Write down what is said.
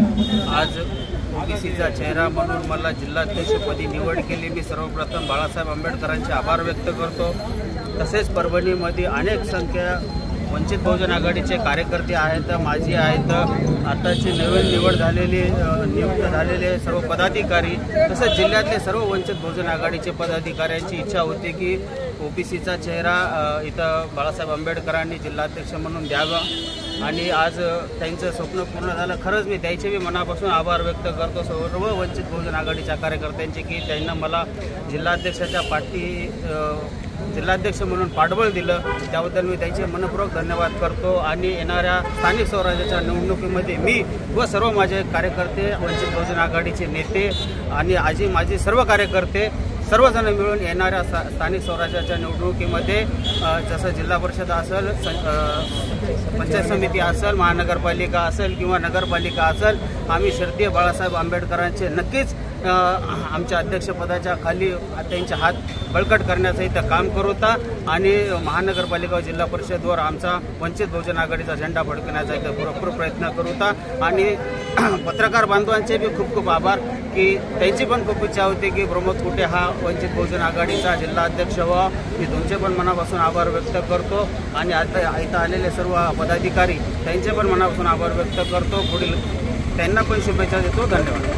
आज ओबीसीचा चेहरा म्हणून मला जिल्हाध्यक्षपदी निवड केली। मी सर्वप्रथम बाळासाहेब आंबेडकरांचे आभार व्यक्त करतो। तसेच परभणीमध्ये अनेक संख्या वंचित बहुजन आघाडीचे कार्यकर्ते आहेत, माजी आहेत, आताची नवीन नियुक्त झालेले सर्व पदाधिकारी, तसेच जिल्ह्यातले सर्व वंचित बहुजन आघाडीचे पदाधिकाऱ्यांची इच्छा होती की ओबीसीचा चेहरा इथं बाळासाहेब आंबेडकरांनी जिल्हाध्यक्ष म्हणून द्यावा आणि आज त्यांचं स्वप्न पूर्ण झालं। खरंच मी त्याचे मनापासून आभार व्यक्त करतो सर्व वंचित बहुजन आघाडीच्या कार्यकर्त्यांचे की त्यांना मला जिल्हाध्यक्ष म्हणून पाठबळ दिलं, त्याबद्दल मी त्यांचे मनपूर्वक धन्यवाद करतो। आणि येणाऱ्या स्थानिक स्वराज्याच्या निवडणुकीमध्ये मी व सर्व माझे कार्यकर्ते, वंचित बहुजन आघाडीचे नेते आणि आजी माझे सर्व कार्यकर्ते सर्वजण मिळून येणाऱ्या स्थानिक स्वराज्याच्या निवडणुकीमध्ये जसं जिल्हा परिषद असेल, पंचायत समिती असेल, महानगरपालिका असेल किंवा नगरपालिका असेल, आम्ही श्रद्धेय बाळासाहेब आंबेडकरांचे नक्कीच आमच्या अध्यक्षपदाच्या खाली त्यांचे हात बळकट करण्याचं इथं काम करूता आणि महानगरपालिका व जिल्हा परिषदवर आमचा वंचित बहुजन आघाडीचा झेंडा फडकण्याचा इथं भरपूर प्रयत्न करूता। आणि पत्रकार बांधवांचे बी खूप खूप आभार की त्यांची पण खूप इच्छा होती की प्रमोद कुटे हा वंचित बहुजन आघाडीचा जिल्हाध्यक्ष व्हावा। मी तुमचे पण मनापासून आभार व्यक्त करतो आणि आता इथं आलेले सर्व पदाधिकारी त्यांचे पण मनापासून आभार व्यक्त करतो। पुढील त्यांना पण शुभेच्छा देतो। धन्यवाद।